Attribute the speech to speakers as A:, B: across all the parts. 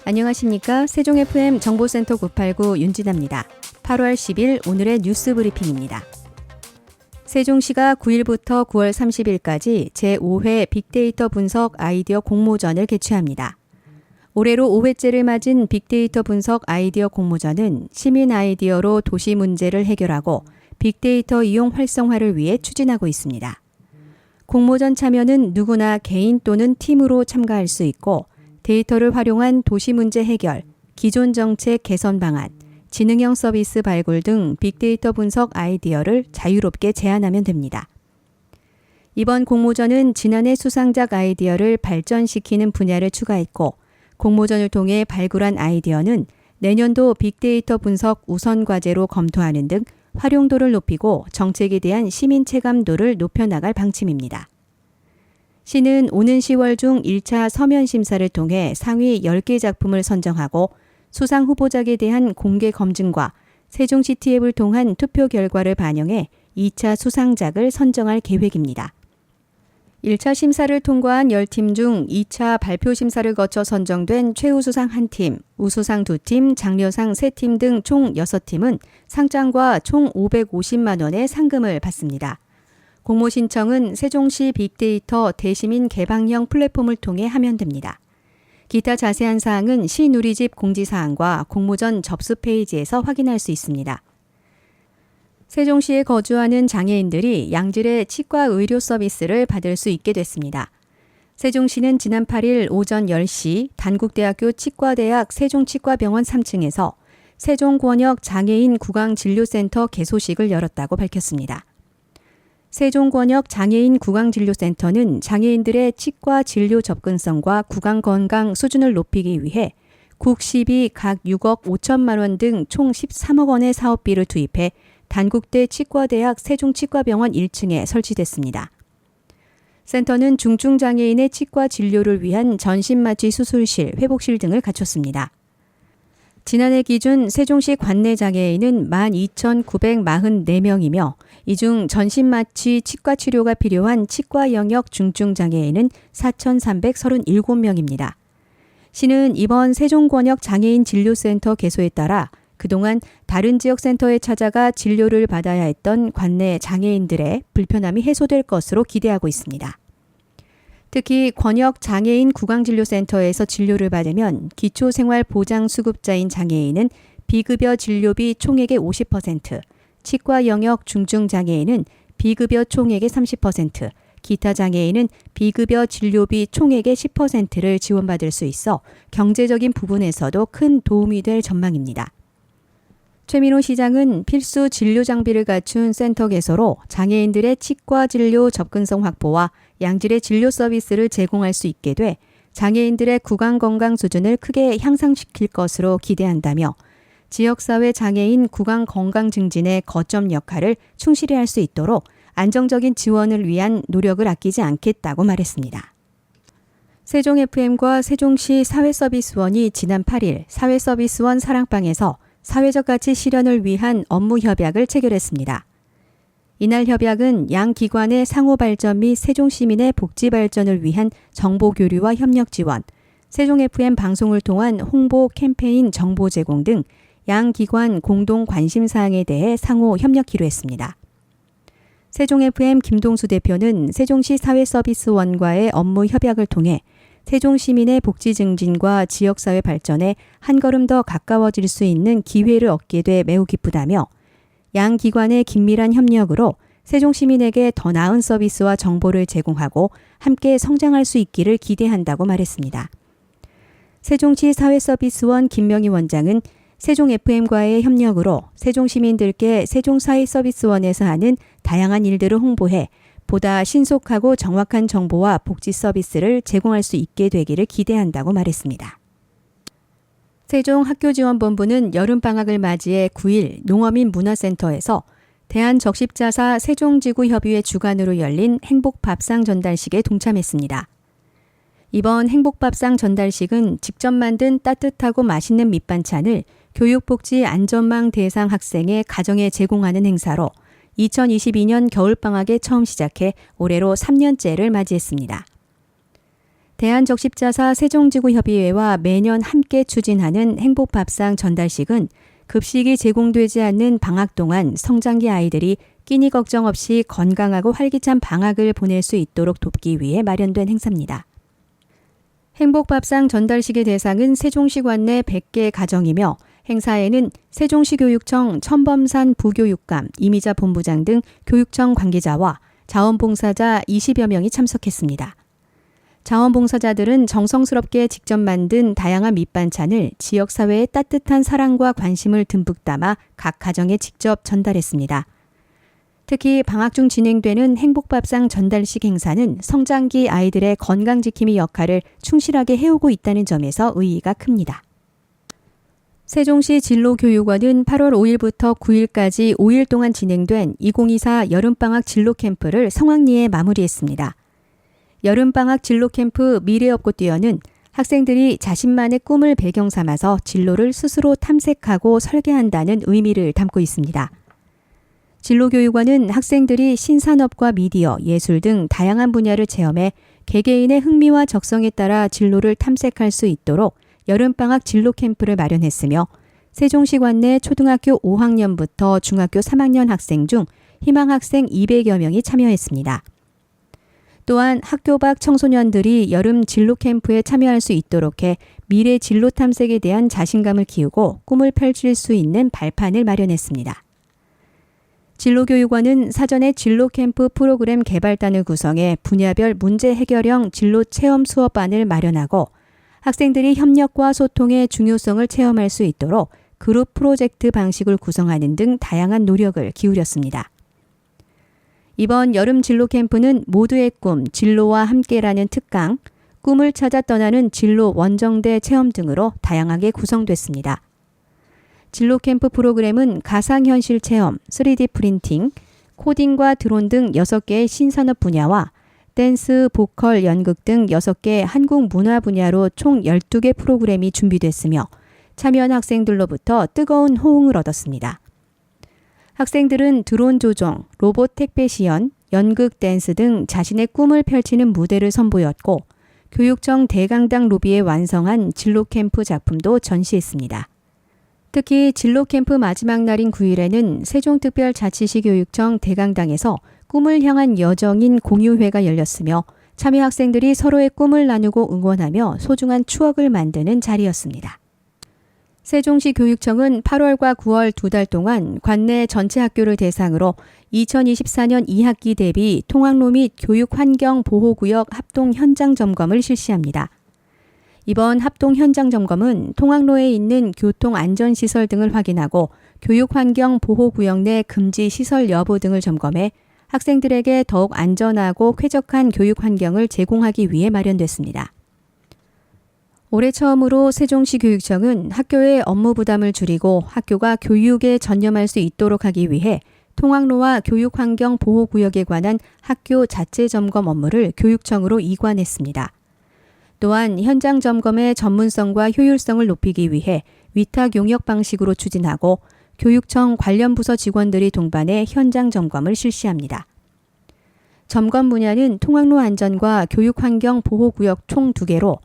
A: 안녕하십니까. 세종 FM 정보센터 989 윤진아입니다. 8월 10일 오늘의 뉴스 브리핑입니다. 세종시가 9일부터 9월 30일까지 제5회 빅데이터 분석 아이디어 공모전을 개최합니다. 올해로 5회째를 맞은 빅데이터 분석 아이디어 공모전은 시민 아이디어로 도시 문제를 해결하고 빅데이터 이용 활성화를 위해 추진하고 있습니다. 공모전 참여는 누구나 개인 또는 팀으로 참가할 수 있고 데이터를 활용한 도시 문제 해결, 기존 정책 개선 방안, 지능형 서비스 발굴 등 빅데이터 분석 아이디어를 자유롭게 제안하면 됩니다. 이번 공모전은 지난해 수상작 아이디어를 발전시키는 분야를 추가했고 공모전을 통해 발굴한 아이디어는 내년도 빅데이터 분석 우선 과제로 검토하는 등 활용도를 높이고 정책에 대한 시민 체감도를 높여나갈 방침입니다. 시는 오는 10월 중 1차 서면 심사를 통해 상위 10개 작품을 선정하고 수상 후보작에 대한 공개 검증과 세종시티 앱을 통한 투표 결과를 반영해 2차 수상작을 선정할 계획입니다. 1차 심사를 통과한 10팀 중 2차 발표 심사를 거쳐 선정된 최우수상 1팀, 우수상 2팀, 장려상 3팀 등 총 6팀은 상장과 총 550만 원의 상금을 받습니다. 공모 신청은 세종시 빅데이터 대시민 개방형 플랫폼을 통해 하면 됩니다. 기타 자세한 사항은 시 누리집 공지사항과 공모전 접수 페이지에서 확인할 수 있습니다. 세종시에 거주하는 장애인들이 양질의 치과 의료 서비스를 받을 수 있게 됐습니다. 세종시는 지난 8일 오전 10시 단국대학교 치과대학 세종치과병원 3층에서 세종권역 장애인 구강진료센터 개소식을 열었다고 밝혔습니다. 세종권역 장애인 구강진료센터는 장애인들의 치과 진료 접근성과 구강건강 수준을 높이기 위해 국시비 각 6억 5천만 원 등 총 13억 원의 사업비를 투입해 단국대 치과대학 세종치과병원 1층에 설치됐습니다. 센터는 중증장애인의 치과 진료를 위한 전신마취 수술실, 회복실 등을 갖췄습니다. 지난해 기준 세종시 관내 장애인은 12,944명이며 이 중 전신마취 치과 치료가 필요한 치과 영역 중증장애인은 4,337명입니다. 시는 이번 세종권역 장애인 진료센터 개소에 따라 그동안 다른 지역 센터에 찾아가 진료를 받아야 했던 관내 장애인들의 불편함이 해소될 것으로 기대하고 있습니다. 특히 권역 장애인 구강진료센터에서 진료를 받으면 기초생활보장수급자인 장애인은 비급여 진료비 총액의 50%, 치과 영역 중증장애인은 비급여 총액의 30%, 기타 장애인은 비급여 진료비 총액의 10%를 지원받을 수 있어 경제적인 부분에서도 큰 도움이 될 전망입니다. 최민호 시장은 필수 진료 장비를 갖춘 센터 개소로 장애인들의 치과 진료 접근성 확보와 양질의 진료 서비스를 제공할 수 있게 돼 장애인들의 구강 건강 수준을 크게 향상시킬 것으로 기대한다며 지역사회 장애인 구강 건강 증진의 거점 역할을 충실히 할 수 있도록 안정적인 지원을 위한 노력을 아끼지 않겠다고 말했습니다. 세종FM과 세종시 사회서비스원이 지난 8일 사회서비스원 사랑방에서 사회적 가치 실현을 위한 업무 협약을 체결했습니다. 이날 협약은 양 기관의 상호 발전 및 세종 시민의 복지 발전을 위한 정보 교류와 협력 지원, 세종 FM 방송을 통한 홍보 캠페인 정보 제공 등 양 기관 공동 관심 사항에 대해 상호 협력키로 했습니다. 세종 FM 김동수 대표는 세종시 사회서비스원과의 업무 협약을 통해 세종 시민의 복지 증진과 지역사회 발전에 한 걸음 더 가까워질 수 있는 기회를 얻게 돼 매우 기쁘다며 양 기관의 긴밀한 협력으로 세종 시민에게 더 나은 서비스와 정보를 제공하고 함께 성장할 수 있기를 기대한다고 말했습니다. 세종시 사회서비스원 김명희 원장은 세종 FM과의 협력으로 세종 시민들께 세종 사회서비스원에서 하는 다양한 일들을 홍보해 보다 신속하고 정확한 정보와 복지 서비스를 제공할 수 있게 되기를 기대한다고 말했습니다. 세종학교지원본부는 여름방학을 맞이해 9일 농어민 문화센터에서 대한적십자사 세종지구협의회 주관으로 열린 행복밥상 전달식에 동참했습니다. 이번 행복밥상 전달식은 직접 만든 따뜻하고 맛있는 밑반찬을 교육복지 안전망 대상 학생의 가정에 제공하는 행사로 2022년 겨울방학에 처음 시작해 올해로 3년째를 맞이했습니다. 대한적십자사 세종지구협의회와 매년 함께 추진하는 행복밥상 전달식은 급식이 제공되지 않는 방학 동안 성장기 아이들이 끼니 걱정 없이 건강하고 활기찬 방학을 보낼 수 있도록 돕기 위해 마련된 행사입니다. 행복밥상 전달식의 대상은 세종시 관내 100개 가정이며 행사에는 세종시 교육청 천범산 부교육감, 이미자 본부장 등 교육청 관계자와 자원봉사자 20여 명이 참석했습니다. 자원봉사자들은 정성스럽게 직접 만든 다양한 밑반찬을 지역사회의 따뜻한 사랑과 관심을 듬뿍 담아 각 가정에 직접 전달했습니다. 특히 방학 중 진행되는 행복밥상 전달식 행사는 성장기 아이들의 건강지킴이 역할을 충실하게 해오고 있다는 점에서 의의가 큽니다. 세종시 진로교육원은 8월 5일부터 9일까지 5일 동안 진행된 2024 여름방학 진로캠프를 성황리에 마무리했습니다. 여름방학 진로캠프 미래업고 뛰어는 학생들이 자신만의 꿈을 배경 삼아서 진로를 스스로 탐색하고 설계한다는 의미를 담고 있습니다. 진로교육원은 학생들이 신산업과 미디어, 예술 등 다양한 분야를 체험해 개개인의 흥미와 적성에 따라 진로를 탐색할 수 있도록 여름방학 진로캠프를 마련했으며 세종시 관내 초등학교 5학년부터 중학교 3학년 학생 중 희망학생 200여 명이 참여했습니다. 또한 학교 밖 청소년들이 여름 진로 캠프에 참여할 수 있도록 해 미래 진로 탐색에 대한 자신감을 키우고 꿈을 펼칠 수 있는 발판을 마련했습니다. 진로교육원은 사전에 진로 캠프 프로그램 개발단을 구성해 분야별 문제 해결형 진로 체험 수업반을 마련하고 학생들이 협력과 소통의 중요성을 체험할 수 있도록 그룹 프로젝트 방식을 구성하는 등 다양한 노력을 기울였습니다. 이번 여름 진로 캠프는 모두의 꿈, 진로와 함께라는 특강, 꿈을 찾아 떠나는 진로 원정대 체험 등으로 다양하게 구성됐습니다. 진로 캠프 프로그램은 가상현실 체험, 3D 프린팅, 코딩과 드론 등 6개의 신산업 분야와 댄스, 보컬, 연극 등 6개 한국 문화 분야로 총 12개 프로그램이 준비됐으며 참여한 학생들로부터 뜨거운 호응을 얻었습니다. 학생들은 드론 조종, 로봇 택배 시연, 연극, 댄스 등 자신의 꿈을 펼치는 무대를 선보였고 교육청 대강당 로비에 완성한 진로 캠프 작품도 전시했습니다. 특히 진로 캠프 마지막 날인 9일에는 세종특별자치시 교육청 대강당에서 꿈을 향한 여정인 공유회가 열렸으며 참여 학생들이 서로의 꿈을 나누고 응원하며 소중한 추억을 만드는 자리였습니다. 세종시 교육청은 8월과 9월 2달 동안 관내 전체 학교를 대상으로 2024년 2학기 대비 통학로 및 교육환경보호구역 합동 현장 점검을 실시합니다. 이번 합동 현장 점검은 통학로에 있는 교통안전시설 등을 확인하고 교육환경보호구역 내 금지시설 여부 등을 점검해 학생들에게 더욱 안전하고 쾌적한 교육환경을 제공하기 위해 마련됐습니다. 올해 처음으로 세종시 교육청은 학교의 업무 부담을 줄이고 학교가 교육에 전념할 수 있도록 하기 위해 통학로와 교육환경보호구역에 관한 학교 자체 점검 업무를 교육청으로 이관했습니다. 또한 현장 점검의 전문성과 효율성을 높이기 위해 위탁 용역 방식으로 추진하고 교육청 관련 부서 직원들이 동반해 현장 점검을 실시합니다. 점검 분야는 통학로 안전과 교육환경보호구역 총 2개로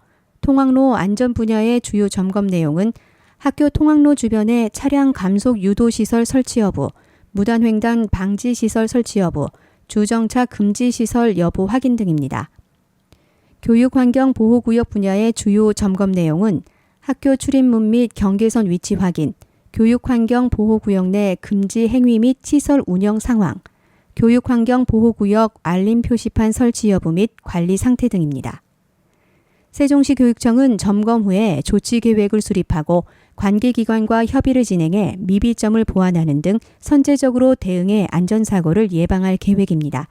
A: 통학로 안전 분야의 주요 점검 내용은 학교 통학로 주변에 차량 감속 유도 시설 설치 여부, 무단횡단 방지 시설 설치 여부, 주정차 금지 시설 여부 확인 등입니다. 교육환경보호구역 분야의 주요 점검 내용은 학교 출입문 및 경계선 위치 확인, 교육환경보호구역 내 금지 행위 및 시설 운영 상황, 교육환경보호구역 알림 표시판 설치 여부 및 관리 상태 등입니다. 세종시 교육청은 점검 후에 조치 계획을 수립하고 관계기관과 협의를 진행해 미비점을 보완하는 등 선제적으로 대응해 안전사고를 예방할 계획입니다.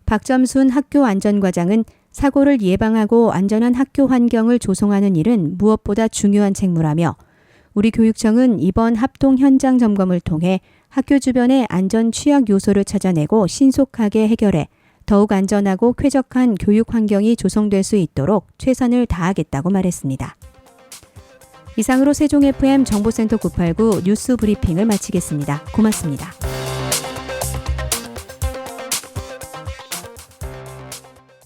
A: 박점순 학교안전과장은 사고를 예방하고 안전한 학교 환경을 조성하는 일은 무엇보다 중요한 책무라며 우리 교육청은 이번 합동 현장 점검을 통해 학교 주변의 안전 취약 요소를 찾아내고 신속하게 해결해 더욱 안전하고 쾌적한 교육 환경이 조성될 수 있도록 최선을 다하겠다고 말했습니다. 이상으로 세종 FM 정보센터 989 뉴스 브리핑을 마치겠습니다. 고맙습니다.